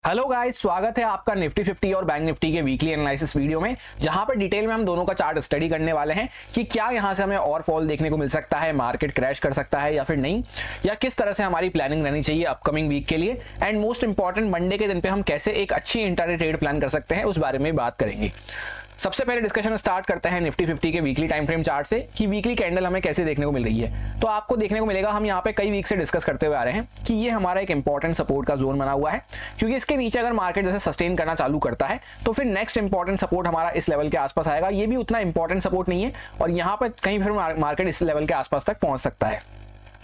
Hello guys, स्वागत है आपका निफ्टी 50 और बैंक निफ्टी के वीकली एनालिसिस वीडियो में, जहां पर डिटेल में हम दोनों का चार्ट स्टडी करने वाले हैं कि क्या यहां से हमें और फॉल देखने को मिल सकता है, मार्केट क्रैश कर सकता है या फिर नहीं, या किस तरह से हमारी प्लानिंग रहनी चाहिए अपकमिंग वीक के लिए। एंड मोस्ट इंपॉर्टेंट, मंडे के दिन पे हम कैसे एक अच्छी इंट्राडे ट्रेड प्लान कर सकते हैं, उस बारे में बात करेंगे। सबसे पहले डिस्कशन स्टार्ट करते हैं निफ्टी 50 के वीकली टाइम फ्रेम चार्ट से कि वीकली कैंडल हमें कैसे देखने को मिल रही है। तो आपको देखने को मिलेगा, हम यहाँ पे कई वीक से डिस्कस करते हुए आ रहे हैं कि ये हमारा एक इंपॉर्टेंट सपोर्ट का जोन बना हुआ है, क्योंकि इसके नीचे अगर मार्केट जैसे सस्टेन करना चालू करता है तो फिर नेक्स्ट इंपॉर्टेंट सपोर्ट हमारा इस लेवल के आसपास आएगा। ये भी उतना इंपॉर्टेंट सपोर्ट नहीं है और यहाँ पे कहीं फिर मार्केट इस लेवल के आसपास तक पहुंच सकता है।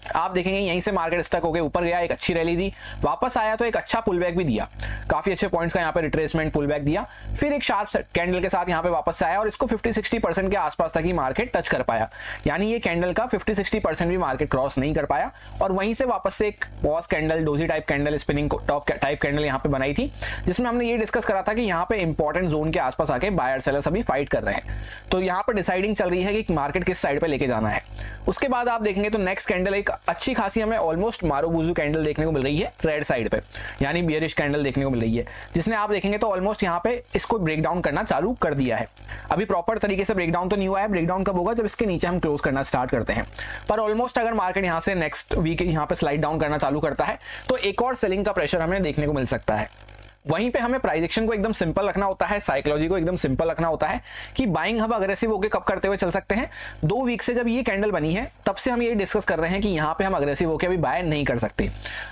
आप देखेंगे यहीं से मार्केट स्टक होकर ऊपर गया, एक अच्छी रैली दी, वापस आया तो एक अच्छा पुल बैक भी दिया, काफी अच्छे पॉइंट्स का यहाँ पे रिट्रेसमेंट पुल बैक दिया, फिर एक शार्प कैंडल के साथ यहाँ पे वापस से आया और इसको 50-60% के आसपास तक ही मार्केट टच कर पाया। यानी ये कैंडल का 50-60% भी मार्केट क्रॉस नहीं कर पाया और वहीं से वापस से एक pause candle, doji type candle, spinning top type candle यहाँ पे बनाई थी, जिसमें हमने ये डिस्कस करा था कि यहाँ पे इंपॉर्टेंट जोन के आसपास आके बायर सेलर्स अभी फाइट कर रहे हैं। तो यहाँ पर डिसाइडिंग चल रही है कि मार्केट किस साइड पे लेके जाना है। उसके बाद आप देखेंगे तो नेक्स्ट कैंडल एक अच्छी खासी हमें ऑलमोस्ट मारूबुजू कैंडल देखने को मिल रही है रेड साइड पे, यानी बियरिश कैंडल देखने को मिल रही है, जिसने आप देखेंगे तो ऑलमोस्ट यहाँ पे इसको ब्रेक डाउन करना चालू कर दिया है। अभी प्रॉपर तरीके से ब्रेक डाउन तो नहीं हुआ है, ब्रेक डाउन कब होगा जब इसके नीचे हम क्लोज करना स्टार्ट करते हैं। पर ऑलमोस्ट अगर मार्केट यहाँ से नेक्स्ट वीक यहाँ पे स्लाइड डाउन करना चालू करता है तो एक और सेलिंग का प्रेशर हमें देखने को मिल सकता है। वहीं पे हमें प्राइस एक्शन को एकदम सिंपल रखना होता है, साइकोलॉजी को एकदम सिंपल रखना होता है कि बाइंग हम अग्रेसिव होकर कब करते हुए चल सकते हैं। 2 वीक से जब ये कैंडल बनी है तब से हम ये डिस्कस कर रहे हैं कि यहाँ पे हम अग्रेसिव होकर अभी बाय नहीं कर सकते।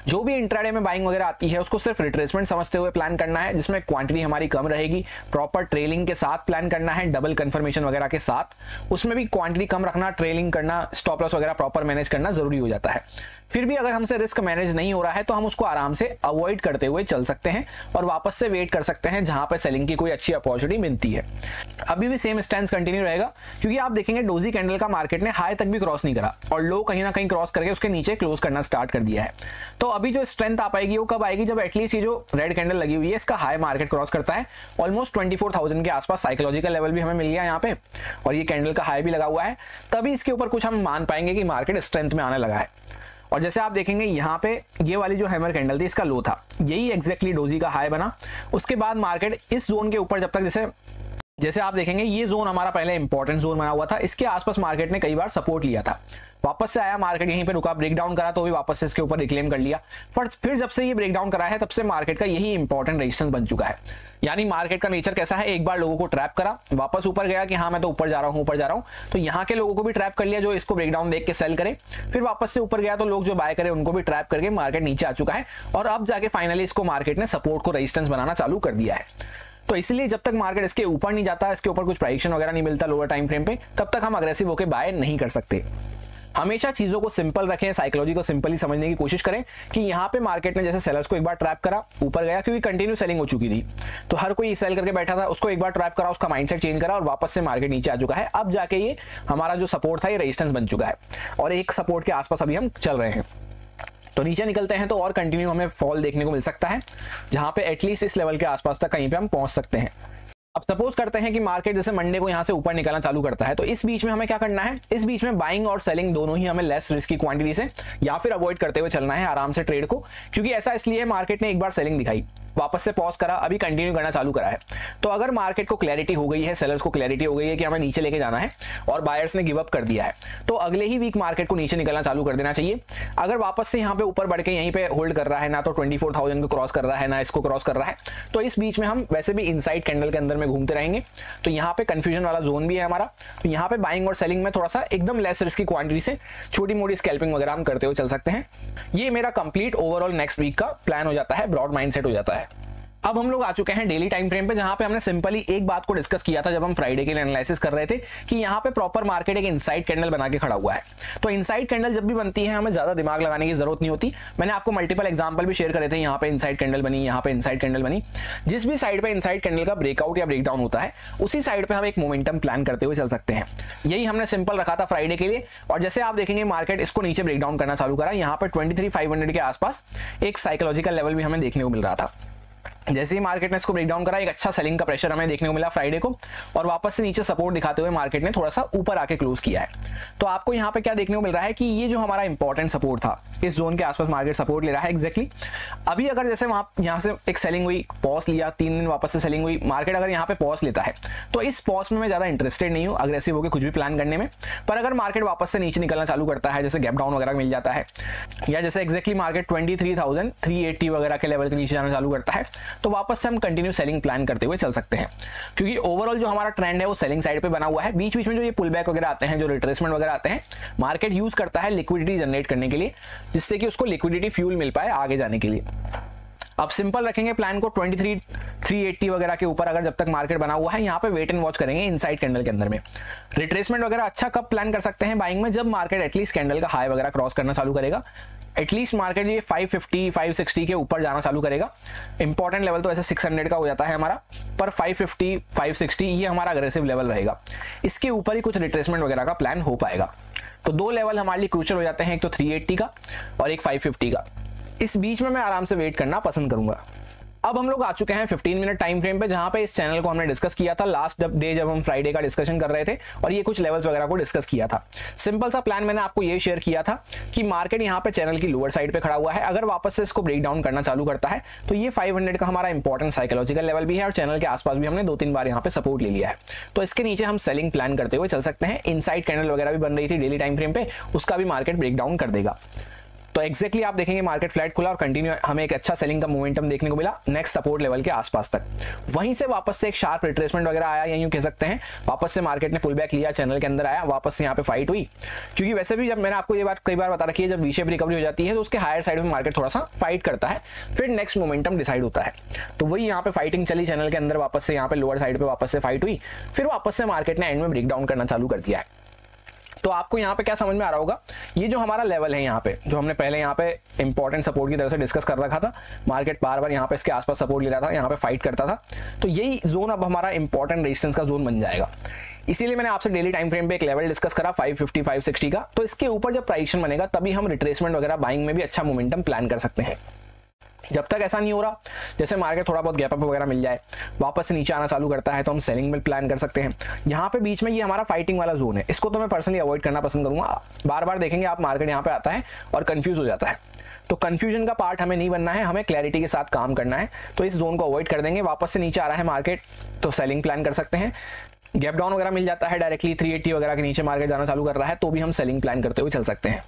जो भी इंट्राडे में बाइंग वगैरह आती है उसको सिर्फ रिट्रेसमेंट समझते हुए प्लान करना है, जिसमें क्वांटिटी हमारी कम रहेगी, प्रॉपर ट्रेलिंग के साथ प्लान करना है, डबल कंफर्मेशन वगैरह के साथ, उसमें भी क्वांटिटी कम रखना, ट्रेलिंग करना, स्टॉप लॉस वगैरह प्रॉपर मैनेज करना जरूरी हो जाता है। फिर भी अगर हमसे रिस्क मैनेज नहीं हो रहा है तो हम उसको आराम से अवॉइड करते हुए चल सकते हैं और वापस से वेट कर सकते हैं जहां पर सेलिंग की कोई अच्छी अपॉर्चुनिटी मिलती है। अभी भी सेम स्टैंड कंटिन्यू रहेगा, क्योंकि आप देखेंगे डोजी कैंडल का मार्केट ने हाई तक भी क्रॉस नहीं करा और लो कहीं ना कहीं क्रॉस करके उसके नीचे क्लोज करना स्टार्ट कर दिया है। तो अभी जो स्ट्रेंथ आ पाएगी वो कब आएगी, जब एटलीस्ट ये जो रेड कैंडल लगी हुई है इसका हाई मार्केट क्रॉस करता है, ऑलमोस्ट 24,000 के आसपास साइकोलॉजिकल लेवल भी हमें मिल गया यहाँ पे और ये कैंडल का हाई भी लगा हुआ है, तभी इसके ऊपर कुछ हम मान पाएंगे कि मार्केट स्ट्रेंथ में आने लगा है। और जैसे आप देखेंगे यहाँ पे ये वाली जो हैमर कैंडल थी इसका लो था, यही एग्जैक्टली डोजी का हाई बना। उसके बाद मार्केट इस जोन के ऊपर जब तक जैसे आप देखेंगे ये जोन हमारा पहले इंपॉर्टेंट जोन बना हुआ था, इसके आसपास मार्केट ने कई बार सपोर्ट लिया था, वापस से आया मार्केट यहीं पे रुका, ब्रेक डाउन करा तो भी वापस से इसके ऊपर रिक्लेम कर लिया। फिर जब से ये ब्रेक डाउन करा है तब से मार्केट का यही इंपॉर्टेंट रेजिस्टेंस बन चुका है। यानी मार्केट का नेचर कैसा है, एक बार लोगों को ट्रैप करा, वापस ऊपर गया कि हाँ मैं तो ऊपर जा रहा हूँ ऊपर जा रहा हूँ, तो यहाँ के लोगों को भी ट्रैप कर लिया जो इसको ब्रेकडाउन देख के सेल करे, फिर वापस से ऊपर गया तो लोग जो बाय करे उनको भी ट्रैप करके मार्केट नीचे आ चुका है और अब जाके फाइनली इसको मार्केट ने सपोर्ट को रेजिस्टेंस बनाना चालू कर दिया है। तो इसलिए जब तक मार्केट इसके ऊपर नहीं जाता, इसके ऊपर कुछ प्राइस वगैरह नहीं मिलता लोअर टाइम फ्रेम पे, तब तक हम अग्रेसिव होकर बाय नहीं कर सकते। हमेशा चीजों को सिंपल रखें, साइकोलॉजी को सिंपली समझने की कोशिश करें कि यहाँ पे मार्केट ने जैसे सेलर्स को एक बार ट्रैप करा, ऊपर गया क्योंकि कंटिन्यू सेलिंग हो चुकी थी, तो हर कोई सेल करके बैठा था, उसको एक बार ट्रैप करा, उसका माइंडसेट चेंज करा और वापस से मार्केट नीचे आ चुका है। अब जाके ये हमारा जो सपोर्ट था ये रेजिस्टेंस बन चुका है और एक सपोर्ट के आसपास अभी हम चल रहे हैं। तो नीचे निकलते हैं तो और कंटिन्यू हमें फॉल देखने को मिल सकता है, जहां पे एटलीस्ट इस लेवल के आसपास तक कहीं पे हम पहुंच सकते हैं। अब सपोज करते हैं कि मार्केट जैसे मंडे को यहां से ऊपर निकलना चालू करता है, तो इस बीच में हमें क्या करना है, इस बीच में बाइंग और सेलिंग दोनों ही हमें लेस रिस्क की क्वांटिटी से या फिर अवॉइड करते हुए चलना है आराम से ट्रेड को, क्योंकि ऐसा इसलिए है मार्केट ने एक बार सेलिंग दिखाई, वापस से पॉज करा, अभी कंटिन्यू करना चालू करा है। तो अगर मार्केट को क्लैरिटी हो गई है, सेलर्स को क्लैरिटी हो गई है कि हमें नीचे लेके जाना है और बायर्स ने गिव अप कर दिया है, तो अगले ही वीक मार्केट को नीचे निकलना चालू कर देना चाहिए। अगर वापस से यहाँ पे ऊपर बढ़ के यहीं पे होल्ड कर रहा है, ना तो 24,000 को क्रॉस कर रहा है ना इसको क्रॉस कर रहा है, तो इस बीच में हम वैसे भी इनसाइड कैंडल के अंदर में घूमते रहेंगे। तो यहाँ पे कंफ्यूजन वाला जोन भी है हमारा, तो यहाँ पे बाइंग और सेलिंग में थोड़ा सा एकदम लेस रिस्क की क्वांटिटी से छोटी मोटी स्कैल्पिंग वगैरह हम करते हुए चल सकते हैं। ये मेरा कंप्लीट ओवरऑल नेक्स्ट वीक का प्लान हो जाता है, ब्रॉड माइंडसेट हो जाता है। अब हम लोग आ चुके हैं डेली टाइम फ्रेम पे, जहां पे हमने सिंपली एक बात को डिस्कस किया था जब हम फ्राइडे के लिए एनालिसिस कर रहे थे कि यहाँ पे प्रॉपर मार्केट एक इनसाइड कैंडल बना के खड़ा हुआ है। तो इनसाइड कैंडल जब भी बनती है हमें ज्यादा दिमाग लगाने की जरूरत नहीं होती। मैंने आपको मल्टीपल एग्जांपल भी शेयर करे थे, यहाँ पे इनसाइड कैंडल बनी, यहाँ पे इनसाइड कैंडल बनी। जिस भी साइड पे इनसाइड कैंडल का ब्रेकआउट या ब्रेकडाउन होता है उसी साइड पे हम एक मोमेंटम प्लान करते हुए चल सकते हैं। यही हमने सिंपल रखा था फ्राइडे के लिए। और जैसे आप देखेंगे मार्केट इसको नीचे ब्रेकडाउन करना चालू करा, यहाँ पर 23,500 के आसपास एक साइकोलॉजिकल लेवल भी हमें देखने को मिल रहा था। जैसे ही मार्केट ने इसको ब्रेक डाउन करा, एक अच्छा सेलिंग का प्रेशर हमें देखने को मिला फ्राइडे को, और वापस से नीचे सपोर्ट दिखाते हुए मार्केट ने थोड़ा सा ऊपर आके क्लोज किया है। तो आपको यहाँ पे क्या देखने को मिल रहा है कि ये जो हमारा इंपॉर्टेंट सपोर्ट था, इस जोन के आसपास मार्केट सपोर्ट ले रहा है एग्जैक्टली। अभी अगर जैसे वहां यहाँ से एक सेलिंग हुई, पॉज लिया, 3 दिन वापस से सेलिंग हुई, मार्केट अगर यहाँ पे पॉज लेता है तो इस पॉज में मैं ज्यादा इंटरेस्टेड नहीं हूँ अग्रेसिव होकर कुछ भी प्लान करने में। पर अगर मार्केट वापस से नीचे निकलना चालू करता है, जैसे गैप डाउन वगैरह मिल जाता है, या जैसे एग्जैक्टली मार्केट 23,380 वगैरह के लेवल के नीचे जाना चालू करता है, तो वापस से हम कंटिन्यू सेलिंग प्लान करते हुए चल सकते हैं। क्योंकि ओवरऑल जो हमारा ट्रेंड है वो सेलिंग साइड पे बना हुआ है। बीच बीच में जो ये पुल बैक वगैरह आते हैं, जो रिट्रेसमेंट वगैरह आते हैं, मार्केट यूज करता है लिक्विडिटी जनरेट करने के लिए, जिससे कि उसको लिक्विडिटी फ्यूल मिल पाए आगे जाने के लिए। अब सिंपल रखेंगे प्लान को 23,380 वगैरह के ऊपर। अगर जब तक मार्केट बना हुआ है, यहाँ पे वेट एंड वॉच करेंगे इनसाइड कैंडल के अंदर में। रिट्रेसमेंट वगैरह अच्छा कब प्लान कर सकते हैं बाइंग में, जब मार्केट एटलीस्ट कैंडल का हाई वगैरह क्रॉस करना चालू करेगा, एटलीस्ट मार्केट ये 550 560 के ऊपर जाना चालू करेगा। इंपॉर्टेंट लेवल तो ऐसे 600 का हो जाता है हमारा, पर 550 560 ये हमारा अग्रेसिव लेवल रहेगा। इसके ऊपर ही कुछ रिट्रेसमेंट वगैरह का प्लान हो पाएगा। तो 2 लेवल हमारे लिए क्रूशियल हो जाते हैं, एक तो 380 का और एक 550 का। इस बीच में मैं आराम से वेट करना पसंद करूंगा। अब हम लोग आ चुके हैं 15 मिनट टाइम फ्रेम पे, जहां पे इस चैनल को हमने डिस्कस किया था लास्ट डे जब हम फ्राइडे का डिस्कशन कर रहे थे, और ये कुछ लेवल्स वगैरह को डिस्कस किया था। सिंपल सा प्लान मैंने आपको ये शेयर किया था कि मार्केट यहाँ पे चैनल की लोअर साइड पे खड़ा हुआ है। अगर वापस से इसको ब्रेक डाउन करना चालू करता है तो ये 500 का हमारा इंपॉर्टेंट साइकोलॉजिकल लेवल भी है, और चैनल के आसपास भी हमने 2-3 बार यहाँ पे सपोर्ट ले लिया है। तो इसके नीचे हम सेलिंग प्लान करते हुए चल सकते हैं। इनसाइड कैंडल वगैरह भी बन रही थी डेली टाइम फ्रेम पे, उसका भी मार्केट ब्रेक डाउन कर देगा। तो एग्जैक्टली आप देखेंगे मार्केट फ्लैट खुला और कंटिन्यू हमें एक अच्छा सेलिंग का मोमेंटम देखने को मिला नेक्स्ट सपोर्ट लेवल के आसपास तक। वहीं से वापस से एक शार्प रिट्रेसमेंट वगैरह आया, या यूं कह सकते हैं वापस से मार्केट ने पुल बैक लिया, चैनल के अंदर आया, वापस से यहाँ पे फाइट हुई। क्योंकि वैसे भी जब मैंने आपको ये बात कई बार बता रखी है, जब वी शेप रिकवरी हो जाती है तो उसके हायर साइड में मार्केट थोड़ा सा फाइट करता है, फिर नेक्स्ट मोमेंटम डिसाइड होता है। तो वही यहाँ पे फाइटिंग चली चैनल के अंदर, वापस से यहाँ पे लोअर साइड पे वापस से फाइट हुई, फिर वापस से मार्केट ने एंड में ब्रेक डाउन करना चालू कर दिया है। तो आपको यहाँ पे क्या समझ में आ रहा होगा, ये जो हमारा लेवल है यहाँ पे, जो हमने पहले यहाँ पे इंपॉर्टेंट सपोर्ट की तरह से डिस्कस कर रखा था, मार्केट बार बार यहाँ पे इसके आसपास सपोर्ट ले रहा था, यहाँ पे फाइट करता था, तो यही जोन अब हमारा इंपॉर्टेंट रेजिस्टेंस का जोन बन जाएगा। इसीलिए मैंने आपसे डेली टाइम फ्रेम पे एक लेवल डिस्कस करा 550 560 का। तो इसके ऊपर जब प्राइस बनेगा तभी हम रिट्रेसमेंट वगैरह बाइंग में भी अच्छा मोमेंटम प्लान कर सकते हैं। जब तक ऐसा नहीं हो रहा, जैसे मार्केट थोड़ा बहुत गैप अप वगैरह मिल जाए, वापस से नीचे आना चालू करता है, तो हम सेलिंग में प्लान कर सकते हैं। यहाँ पे बीच में ये हमारा फाइटिंग वाला जोन है, इसको तो मैं पर्सनली अवॉइड करना पसंद करूंगा। बार बार देखेंगे आप मार्केट यहाँ पे आता है और कंफ्यूज हो जाता है, तो कंफ्यूजन का पार्ट हमें नहीं बनना है, हमें क्लैरिटी के साथ काम करना है। तो इस जोन को अवॉइड कर देंगे। वापस से नीचे आ रहा है मार्केट तो सेलिंग प्लान कर सकते हैं। गैप डाउन वगैरह मिल जाता है डायरेक्टली 380 वगैरह के नीचे मार्केट जाना चालू कर रहा है, तो भी हम सेलिंग प्लान करते हुए चल सकते हैं।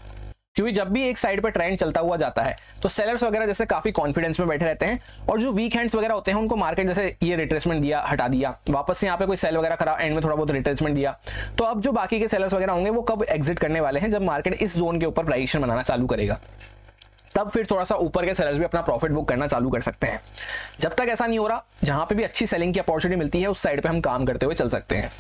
क्योंकि जब भी एक साइड पर ट्रेंड चलता हुआ जाता है तो सेलर्स वगैरह जैसे काफी कॉन्फिडेंस में बैठे रहते हैं, और जो वीक हैंड्स वगैरह होते हैं उनको मार्केट जैसे ये रिट्रेसमेंट दिया, हटा दिया, वापस से यहाँ पे कोई सेल वगैरह करा, एंड में थोड़ा बहुत रिट्रेसमेंट दिया, तो अब जो बाकी के सेलर्स वगैरह होंगे वो कब एग्जिट करने वाले हैं, जब मार्केट इस जोन के ऊपर प्राइस बनाना चालू करेगा, तब फिर थोड़ा सा ऊपर के सेलर्स भी अपना प्रॉफिट बुक करना चालू कर सकते हैं। जब तक ऐसा नहीं हो रहा, जहां पे भी अच्छी सेलिंग की अपॉर्चुनिटी मिलती है उस साइड पे हम काम करते हुए चल सकते हैं।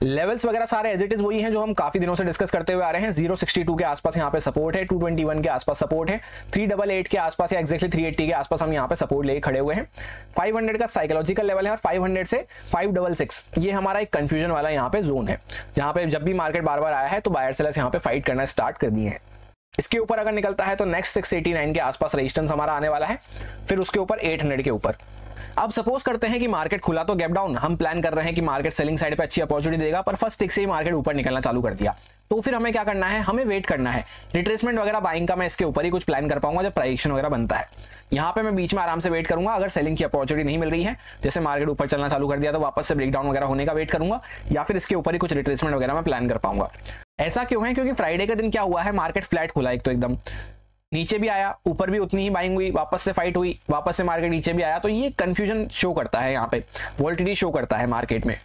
लेवल्स वगैरह सारे एज इट इज वही हैं जो हम काफी दिनों से डिस्कस करते हुए आ रहे हैं। 062 के आसपास यहाँ पे सपोर्ट है, 221 के आसपास सपोर्ट है, 388 के आसपास या एक्जैक्टली 380 के आसपास हम यहाँ पे सपोर्ट लेके खड़े हुए हैं। 500 का साइकोलॉजिकल लेवल है, और 500 से 566 ये हमारा एक कंफ्यूजन वाला यहाँ पे जोन है, जहाँ पे जब भी मार्केट बार बार आया है तो बायर सेलर्स यहाँ पे फाइट करना स्टार्ट कर दिए हैं। इसके ऊपर अगर निकलता है तो नेक्स्ट 689 के आसपास रेजिस्टेंस हमारा आने वाला है, फिर उसके ऊपर 800 के ऊपर। अब सपोज करते हैं कि मार्केट खुला तो गैप डाउन, हम प्लान कर रहे हैं कि मार्केट सेलिंग साइड पे अच्छी अपॉर्चुनिटी देगा, पर फर्स्ट टिक से ही मार्केट ऊपर निकलना चालू कर दिया, तो फिर हमें क्या करना है, हमें वेट करना है। रिट्रेसमेंट वगैरह बाइंग का मैं इसके ऊपर ही कुछ प्लान कर पाऊंगा जब प्राइस वगैरह बनता है। यहाँ पे मैं बीच में आराम से वेट करूंगा। अगर सेलिंग की अपॉर्चुनिटी नहीं मिल रही है, जैसे मार्केट ऊपर चलना चालू कर दिया, तो वापस से ब्रेकडाउन वगैरह होने का वेट करूंगा, या फिर इसके ऊपर ही कुछ रिट्रेसमेंट वगैरह मैं प्लान कर पाऊंगा। ऐसा क्यों है, क्योंकि फ्राइडे के दिन क्या हुआ है, मार्केट फ्लैट खुला, एक तो एकदम नीचे भी आया, ऊपर भी उतनी ही बाइंग हुई, वापस से फाइट हुई, वापस से मार्केट नीचे भी आया, तो ये कंफ्यूजन शो करता है, यहाँ पे वोलेटिलिटी शो करता है मार्केट में।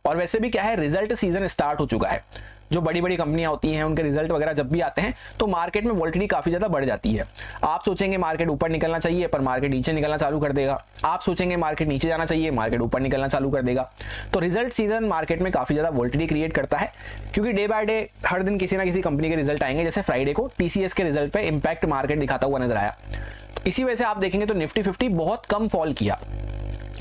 और वैसे भी क्या है, रिजल्ट सीजन स्टार्ट हो चुका है। जो बड़ी बड़ी कंपनियां होती हैं उनके रिजल्ट वगैरह जब भी आते हैं तो मार्केट में वोलेटिलिटी काफी ज्यादा बढ़ जाती है। आप सोचेंगे मार्केट ऊपर निकलना चाहिए, पर मार्केट नीचे निकलना चालू कर देगा। आप सोचेंगे मार्केट नीचे जाना चाहिए, मार्केट ऊपर निकलना चालू कर देगा। तो रिजल्ट सीजन मार्केट में काफी ज्यादा वोलेटिलिटी क्रिएट करता है, क्योंकि डे बाय डे हर दिन किसी ना किसी कंपनी के रिजल्ट आएंगे। जैसे फ्राइडे को टीसीएस के रिजल्ट पे इंपैक्ट मार्केट दिखाता हुआ नजर आया। तो इसी वजह से आप देखेंगे तो निफ्टी 50 बहुत कम फॉल किया।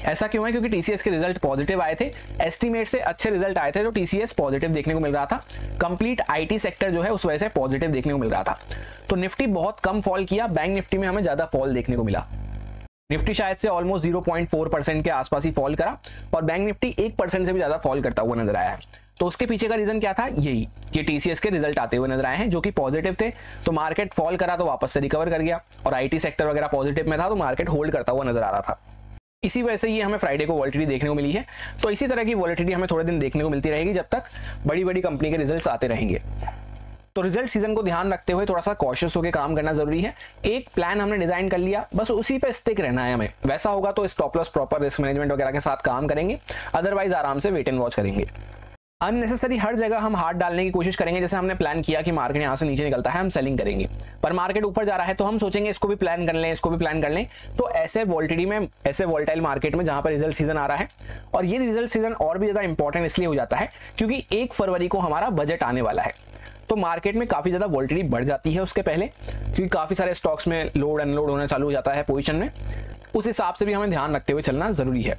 ऐसा क्यों है, क्योंकि टीसीएस के रिजल्ट पॉजिटिव आए थे, एस्टीमेट से अच्छे रिजल्ट आए थे, तो टीसीएस पॉजिटिव देखने को मिल रहा था। कंप्लीट आईटी सेक्टर जो है उस वजह से पॉजिटिव देखने को मिल रहा था। तो निफ्टी बहुत कम फॉल किया, बैंक निफ्टी में हमें ज्यादा फॉल देखने को मिला। निफ्टी शायद से ऑलमोस्ट 0.4% के आसपास ही फॉल करा और बैंक निफ्टी 1% से भी ज्यादा फॉल करता हुआ नजर आया है। तो उसके पीछे का रीजन क्या था, यही कि टीसीएस के रिजल्ट आते हुए नजर आए हैं जो कि पॉजिटिव थे, तो मार्केट फॉल करा तो वापस से रिकवर कर गया, और आईटी सेक्टर वगैरह पॉजिटिव में था तो मार्केट होल्ड करता हुआ नजर आ रहा था। इसी वजह से ये हमें फ्राइडे को वॉलेटिलिटी देखने को मिली है। तो इसी तरह की वॉलेटिलिटी हमें थोड़े दिन देखने को मिलती रहेगी जब तक बड़ी बड़ी कंपनी के रिजल्ट्स आते रहेंगे। तो रिजल्ट सीजन को ध्यान रखते हुए थोड़ा सा कॉशियस होकर काम करना जरूरी है। एक प्लान हमने डिजाइन कर लिया, बस उसी पे स्टिक रहना है हमें। वैसा होगा तो stop loss, proper risk management वगैरह के साथ काम करेंगे, अदरवाइज आराम से वेट एंड वॉच करेंगे। अननेसेसरी हर जगह हम हाथ डालने की कोशिश करेंगे। जैसे हमने प्लान किया कि मार्केट यहाँ से नीचे निकलता है, हम सेलिंग करेंगे, पर मार्केट ऊपर जा रहा है तो हम सोचेंगे इसको भी प्लान कर लें, इसको भी प्लान कर लें। तो ऐसे वॉलेटिलिटी में, ऐसे वॉलेटाइल मार्केट में जहां पर रिजल्ट सीजन आ रहा है, और ये रिजल्ट सीजन और भी ज्यादा इंपॉर्टेंट इसलिए हो जाता है क्योंकि 1 फरवरी को हमारा बजट आने वाला है। तो मार्केट में काफी ज्यादा वॉलेटिलिटी बढ़ जाती है उसके पहले, क्योंकि काफी सारे स्टॉक्स में लोड अनलोड होना चालू हो जाता है पोजीशन में। उस हिसाब से भी हमें ध्यान रखते हुए चलना जरूरी है।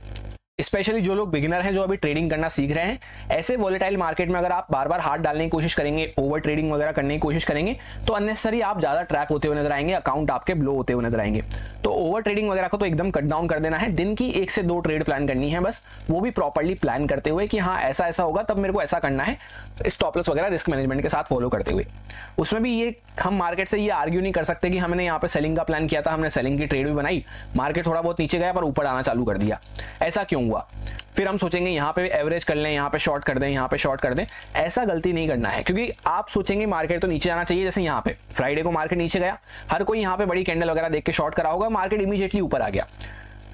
स्पेशली जो लोग बिगिनर हैं, जो अभी ट्रेडिंग करना सीख रहे हैं, ऐसे वॉलेटाइल मार्केट में अगर आप बार बार हाथ डालने की कोशिश करेंगे, ओवर ट्रेडिंग वगैरह करने की कोशिश करेंगे, तो अननेसेसरी आप ज्यादा ट्रैप होते हुए नजर आएंगे, अकाउंट आपके ब्लो होते हुए नजर आएंगे। तो ओवर ट्रेडिंग वगैरह को तो एकदम कट डाउन कर देना है। दिन की 1 से 2 ट्रेड प्लान करनी है बस, वो भी प्रॉपर्ली प्लान करते हुए कि हाँ ऐसा ऐसा होगा तब मेरे को ऐसा करना है, स्टॉप लॉस वगैरह रिस्क मैनेजमेंट के साथ फॉलो करते हुए। उसमें भी ये हम मार्केट से ये आर्ग्यू नहीं कर सकते कि हमने यहाँ पे सेलिंग का प्लान किया था, हमने सेलिंग की ट्रेड भी बनाई, मार्केट थोड़ा बहुत नीचे गया पर ऊपर आना चालू कर दिया, ऐसा क्यों हुआ। फिर हम सोचेंगे यहाँ पे एवरेज कर लें, यहाँ पे शॉर्ट कर दें, यहाँ पे शॉर्ट कर दें। ऐसा गलती नहीं करना है, क्योंकि आप सोचेंगे मार्केट तो नीचे आना चाहिए। जैसे यहाँ पे फ्राइडे को मार्केट नीचे गया, हर कोई यहाँ पे बड़ी कैंडल वगैरह देख के शॉर्ट करा होगा, मार्केट इमीडिएटली ऊपर आ गया।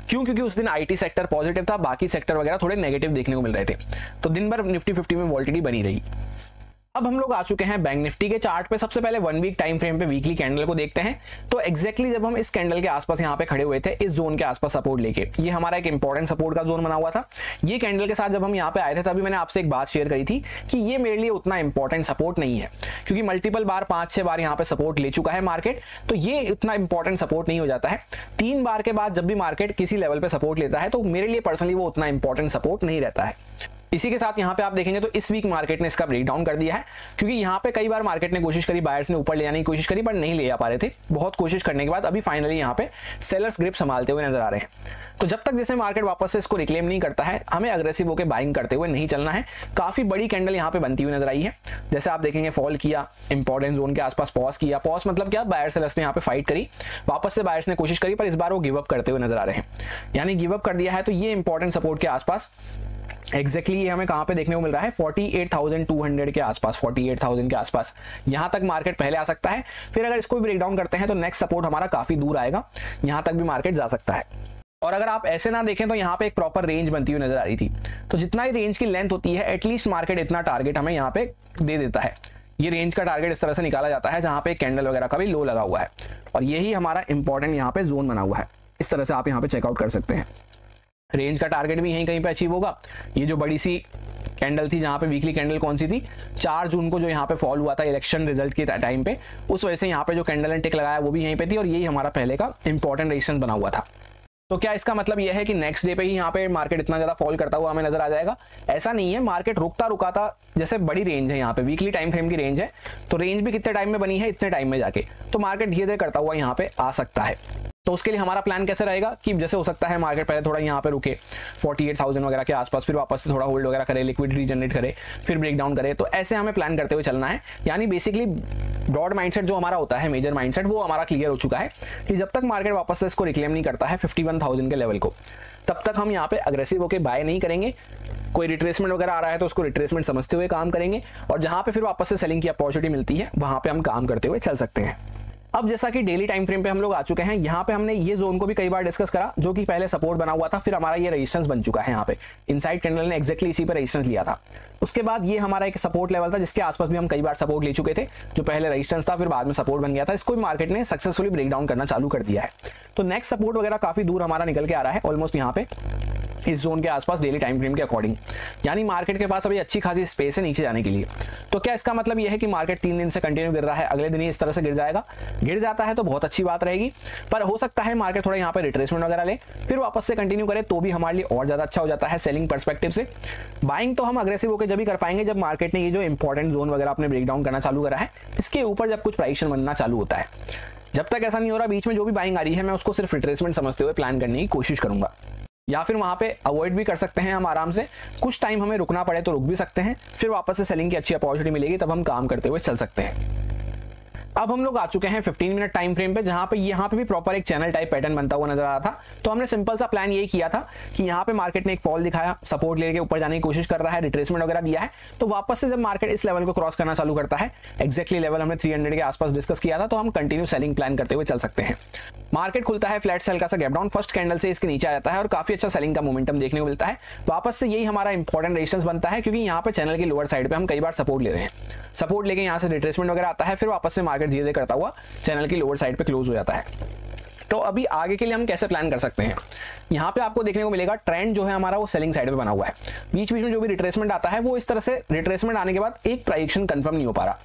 क्यों? क्योंकि उस दिन आईटी सेक्टर पॉजिटिव था, बाकी सेक्टर वगैरह थोड़े नेगेटिव देखने को मिल रहे थे, तो दिन भर निफ्टी 50 में वॉलेटिलिटी बनी रही। अब हम लोग आ चुके हैं बैंक निफ्टी के चार्ट पे। सबसे पहले 1 वीक टाइम फ्रेम पे वीकली कैंडल को देखते हैं। तो एग्जैक्टली जब हम इस कैंडल के आसपास यहाँ पे खड़े हुए थे, इस जोन के आसपास सपोर्ट लेके, ये हमारा एक इंपॉर्टेंट सपोर्ट का जोन बना हुआ था। ये कैंडल के साथ जब हम यहाँ पे आए थे तभी मैंने आपसे एक बात शेयर करी थी कि ये मेरे लिए उतना इंपॉर्टेंट सपोर्ट नहीं है, क्योंकि मल्टीपल बार 5-6 बार यहाँ पे सपोर्ट ले चुका है मार्केट, तो ये उतना इंपॉर्टेंट सपोर्ट नहीं हो जाता है। 3 बार के बाद जब भी मार्केट किसी लेवल पे सपोर्ट लेता है तो मेरे लिए पर्सनली वो उतना इंपॉर्टेंट सपोर्ट नहीं रहता है। इसी के साथ यहाँ पे आप देखेंगे तो इस वीक मार्केट ने इसका ब्रेकडाउन कर दिया है, क्योंकि यहाँ पे कई बार मार्केट ने कोशिश करी, बायर्स ने ऊपर ले आने की कोशिश करी, पर नहीं ले आ पा रहे थे। बहुत कोशिश करने के बाद अभी फाइनली यहाँ पे सेलर्स ग्रिप संभालते हुए नजर आ रहे हैं। तो जब तक जैसे मार्केट वापस से इसको रिक्लेम नहीं करता है, हमें अग्रेसिव होकर बाइंग करते हुए नहीं चलना है। काफी बड़ी कैंडल यहाँ पे बनती हुई नजर आई है। जैसे आप देखेंगे फॉल किया, इंपॉर्टेंट जोन के आसपास पॉज किया। पॉज मतलब क्या, बायर सेलर्स ने यहाँ पे फाइट करी, वापस से बायर्स ने कोशिश करी, पर इस बार वो गिव अप करते हुए नजर आ रहे हैं, यानी गिव अप कर दिया है। तो ये इंपॉर्टेंट सपोर्ट के आसपास एग्जैक्टली ये हमें कहां पे देखने को मिल रहा है, 48,200 के आसपास, 48,000 के आसपास यहां तक मार्केट पहले आ सकता है। फिर अगर इसको भी ब्रेक डाउन करते हैं तो नेक्स्ट सपोर्ट हमारा काफी दूर आएगा, यहां तक भी मार्केट जा सकता है। और अगर आप ऐसे ना देखें तो यहाँ पे एक प्रॉपर रेंज बनती हुई नजर आ रही थी। तो जितना ही रेंज की लेंथ होती है, एटलीस्ट मार्केट इतना टारगेट हमें यहाँ पे दे देता है। ये रेंज का टारगेट इस तरह से निकाला जाता है जहां पे कैंडल वगैरह का भी लो लगा हुआ है, और यही हमारा इंपॉर्टेंट यहाँ पे जोन बना हुआ है। इस तरह से आप यहाँ पे चेकआउट कर सकते हैं। रेंज का टारगेट भी यहीं कहीं पे अचीव होगा। ये जो बड़ी सी कैंडल थी, जहां पे वीकली कैंडल कौन सी थी, 4 जून को जो यहाँ पे फॉल हुआ था इलेक्शन रिजल्ट के टाइम पे, उस वजह से यहाँ पे जो कैंडल एंड टिक लगाया वो भी यहीं पे थी, और यही हमारा पहले का इंपॉर्टेंट रेजिस्टेंस बना हुआ था। तो क्या इसका मतलब यह है कि नेक्स्ट डे पे ही यहाँ पे मार्केट इतना ज्यादा फॉल करता हुआ हमें नजर आ जाएगा? ऐसा नहीं है। मार्केट रुकता रुकाता, जैसे बड़ी रेंज है यहाँ पे, वीकली टाइम फ्रेम की रेंज है, तो रेंज भी कितने टाइम में बनी है, इतने टाइम में जाके तो मार्केट धीरे धीरे करता हुआ यहाँ पे आ सकता है। तो उसके लिए हमारा प्लान कैसे रहेगा कि जैसे हो सकता है मार्केट पहले थोड़ा यहाँ पे रुके 48,000 वगैरह के आसपास, फिर वापस से थोड़ा होल्ड वगैरह करे, लिक्विडिटी जनरेट करे, फिर ब्रेक डाउन करे। तो ऐसे हमें प्लान करते हुए चलना है। यानी बेसिकली ब्रॉड माइंडसेट जो हमारा होता है, मेजर माइंडसेट, वो हमारा क्लियर हो चुका है कि जब तक मार्केट वापस से इसको रिक्लेम नहीं करता है 51,000 के लेवल को, तब तक हम यहाँ पे अग्रेसिव होकर बाय नहीं करेंगे। कोई रिट्रेसमेंट वगैरह आ रहा है तो उसको रिट्रेसमेंट समझते हुए काम करेंगे, और जहां पे फिर वापस से सेलिंग की अपॉर्चुनिटी मिलती है वहां पे हम काम करते हुए चल सकते हैं। अब जैसा कि डेली टाइम फ्रेम पे हम लोग आ चुके हैं, यहाँ पे हमने ये जोन को भी कई बार डिस्कस करा, जो कि पहले सपोर्ट बना हुआ था, फिर हमारा ये रेजिस्टेंस बन चुका है। यहाँ पे इनसाइड कैंडल ने एग्जैक्टली इसी पे रेजिस्टेंस लिया था। उसके बाद ये हमारा एक सपोर्ट लेवल था जिसके आसपास भी हम कई बार सपोर्ट ले चुके थे, जो पहले रेजिस्टेंस था फिर बाद में सपोर्ट बन गया था। इसको भी मार्केट ने सक्सेसफुली ब्रेक डाउन करना चालू कर दिया है। तो नेक्स्ट सपोर्ट वगैरह काफी दूर हमारा निकल के आ रहा है, ऑलमोस्ट यहाँ पे इस जोन के आसपास डेली टाइम फ्रेम के अकॉर्डिंग। यानी मार्केट के पास अभी अच्छी खासी स्पेस है नीचे जाने के लिए। तो क्या इसका मतलब यह है कि मार्केट 3 दिन से कंटिन्यू गिर रहा है, अगले दिन ही इस तरह से गिर जाएगा? गिर जाता है तो बहुत अच्छी बात रहेगी, पर हो सकता है मार्केट थोड़ा यहाँ पे रिट्रेसमेंट वगैरह ले, फिर वापस से कंटिन्यू करे, तो भी हमारे लिए और ज्यादा अच्छा हो जाता है सेलिंग पर्सपेक्टिव से। बाइंग तो हम अग्रेसिव होकर जब भी कर पाएंगे जब मार्केट ने ये जो इंपॉर्टेंट जोन वगैरह अपने ब्रेक डाउन करना चालू करा है, इसके ऊपर जब कुछ प्राइस बनना चालू होता है। जब तक ऐसा नहीं हो रहा, बीच में जो भी बाइंग आ रही है मैं उसको सिर्फ रिट्रेसमेंट समझते हुए प्लान करने की कोशिश करूंगा। या फिर वहां पे अवॉइड भी कर सकते हैं हम आराम से, कुछ टाइम हमें रुकना पड़े तो रुक भी सकते हैं, फिर वापस से सेलिंग की अच्छी अपॉर्चुनिटी मिलेगी तब हम काम करते हुए चल सकते हैं। अब हम लोग आ चुके हैं 15 मिनट टाइम फ्रेम पे, जहां पे यहाँ पे भी प्रॉपर एक चैनल टाइप पैटर्न बनता हुआ नजर आ रहा था। तो हमने सिंपल सा प्लान यही किया था कि यहाँ पे मार्केट ने एक फॉल दिखाया, सपोर्ट लेके ऊपर जाने की कोशिश कर रहा है, रिट्रेसमेंट वगैरह दिया है, तो वापस से जब मार्केट इस लेवल को क्रॉस करना चालू करता है, एक्जैक्टली लेवल हमने 300 के आसपास डिस्कस किया था, तो हम कंटिन्यू सेलिंग प्लान करते हुए चल सकते हैं। मार्केट खुलता है फ्लैट सेल का सा गैप डाउन, फर्स्ट कैंडल से इसके नीचे आ जाता है और काफी अच्छा सेलिंग का मोमेंटम देखने को मिलता है। वापस से यही हमारा इंपॉर्टेंट रेजिस्टेंस बनता है, क्योंकि यहाँ पे चैनल की लोअर साइड पे हम कई बार सपोर्ट ले रहे हैं, सपोर्ट लेके यहाँ से रिट्रेसमेंट वगैरह आता है, फिर वापस से मार्केट धीरे धीरे करता हुआ चैनल की लोअर साइड पे क्लोज हो जाता है। तो अभी आगे के लिए हम कैसे प्लान कर सकते हैं, यहाँ पे आपको देखने को मिलेगा ट्रेंड जो है हमारा वो सेलिंग साइड पे बना हुआ है। बीच बीच में जो भी रिट्रेसमेंट आता है वो इस तरह से रिट्रेसमेंट आने के बाद एक प्राइस एक्शन कंफर्म नहीं हो पा रहा।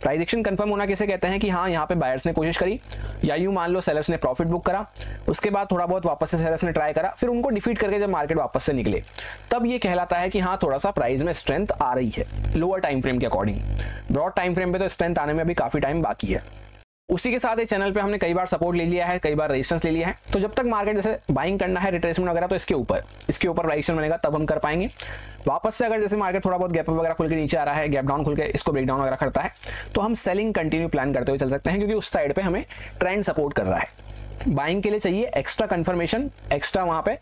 प्राइस एक्शन कंफर्म होना किसे कहते हैं कि हाँ, यहाँ पे बायर्स ने कोशिश करी या यूं मान लो सेलर्स ने प्रॉफिट बुक करा, उसके बाद थोड़ा बहुत वापस से सेलर्स ने ट्राई करा, फिर उनको डिफीट करके जब मार्केट वापस से निकले, तब ये कहलाता है कि हाँ थोड़ा सा प्राइस में स्ट्रेंथ आ रही है लोअर टाइम फ्रेम के अकॉर्डिंग। ब्रॉड टाइम फ्रेम पे तो स्ट्रेंथ आने में अभी काफी टाइम बाकी है। उसी के साथ एक चैनल पे हमने कई बार सपोर्ट ले लिया है, कई बार रेजिस्टेंस ले लिया है, तो जब तक मार्केट जैसे बाइंग करना है रिट्रेसमेंट वगैरह, तो इसके ऊपर रेजिस्टेंस बनेगा तब हम कर पाएंगे। वापस से अगर जैसे मार्केट थोड़ा बहुत गैप अप वगैरह खुल के नीचे आ रहा है, गैप डाउन खुल के इसको ब्रेक डाउन वगैरह करता है, तो हम सेलिंग कंटिन्यू प्लान करते हुए चल सकते हैं, क्योंकि उस साइड पे हमें ट्रेंड सपोर्ट कर रहा है। बाइंग के लिए चाहिए एक्स्ट्रा कंफर्मेशन, एक्स्ट्रा वहां पे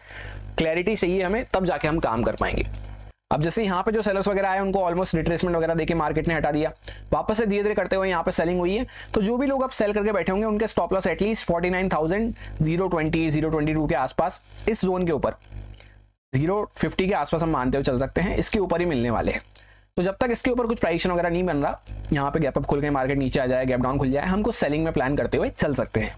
क्लैरिटी चाहिए हमें, तब जाके हम काम कर पाएंगे। अब जैसे यहाँ पे जो सेलर्स वगैरह आए उनको ऑलमोस्ट रिट्रेसमेंट वगैरह देके मार्केट ने हटा दिया, वापस से धीरे धीरे करते हुए यहाँ पे सेलिंग हुई है, तो जो भी लोग अब सेल करके बैठे होंगे उनके स्टॉप लॉस एटलीस्ट 49,020 022 के आसपास, इस जोन के ऊपर 050 के आसपास हम मानते हुए चल सकते हैं, इसके ऊपर ही मिलने वाले हैं। तो जब तक इसके ऊपर कुछ प्राइस एक्शन वगैरह नहीं बन रहा, यहाँ पे गैप अप खुल के मार्केट नीचे आ जाए, गैप डाउन खुल जाए, हमको सेलिंग में प्लान करते हुए चल सकते हैं।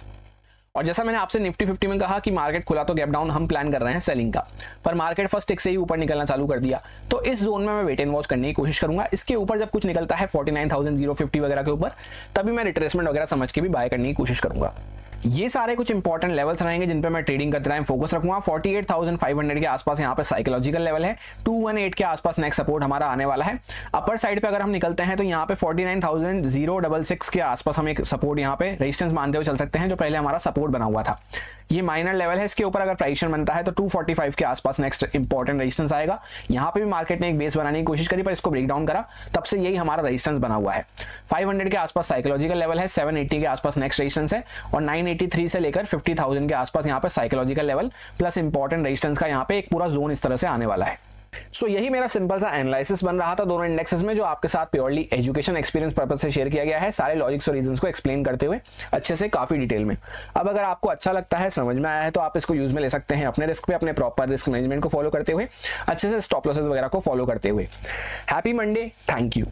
और जैसा मैंने आपसे निफ्टी 50 में कहा कि मार्केट खुला तो गैप डाउन हम प्लान कर रहे हैं सेलिंग का, पर मार्केट फर्स्ट टिक से ही ऊपर निकलना चालू कर दिया, तो इस जोन में मैं वेट एंड वॉच करने की कोशिश करूंगा। इसके ऊपर जब कुछ निकलता है 49,050 वगैरह के ऊपर, तभी मैं रिट्रेसमेंट वगैरह समझ के भी बाय करने की कोशिश करूंगा। ये सारे कुछ इंपॉर्टेंट लेवल्स रहेंगे जिन पे मैं ट्रेडिंग करते टाइम फोकस रखूंगा। 48,500 के आसपास यहाँ पे साइकोलॉजिकल लेवल है, 218 के आसपास नेक्स्ट सपोर्ट हमारा आने वाला है। अपर साइड पे अगर हम निकलते हैं तो यहाँ पे 49,066 के आसपास हम एक सपोर्ट यहाँ पे रेजिस्टेंस मानते हुए चल सकते हैं, जो पहले हमारा सपोर्ट बना हुआ था। ये माइनर लेवल है, इसके ऊपर अगर प्राइस एक्शन बनता है तो 245 के आसपास नेक्स्ट इंपॉर्टेंट रेजिस्टेंस आएगा। यहाँ पे भी मार्केट ने एक बेस बनाने की कोशिश करी पर इसको ब्रेक डाउन करा, तब से यही हमारा रेजिस्टेंस बना हुआ है। 500 के आसपास साइकोलॉजिकल लेवल है, 780 के आसपास नेक्स्ट रेजिस्टेंस है, और 983 से लेकर 50,000 के आसपास यहाँ पे psychological level plus important resistance का यहाँ पे एक पूरा जोन इस तरह से आने वाला है। सो यही मेरा सिंपल सा एनालिसिस बन रहा था दोनों इंडेक्सेस में, जो आपके साथ प्योरली एजुकेशन एक्सपीरियंस पर्पस से शेयर किया गया है, सारे लॉजिक्स और रीजंस को एक्सप्लेन करते हुए अच्छे से काफी डिटेल में। अब अगर आपको अच्छा लगता है, समझ में आया है, तो आप इसको यूज में ले सकते हैं अपने रिस्क पे, अपने प्रॉपर रिस्क मैनेजमेंट को फॉलो करते हुए, अच्छे से स्टॉप लॉसेस वगैरह को फॉलो करते हुए। Happy Monday, thank you.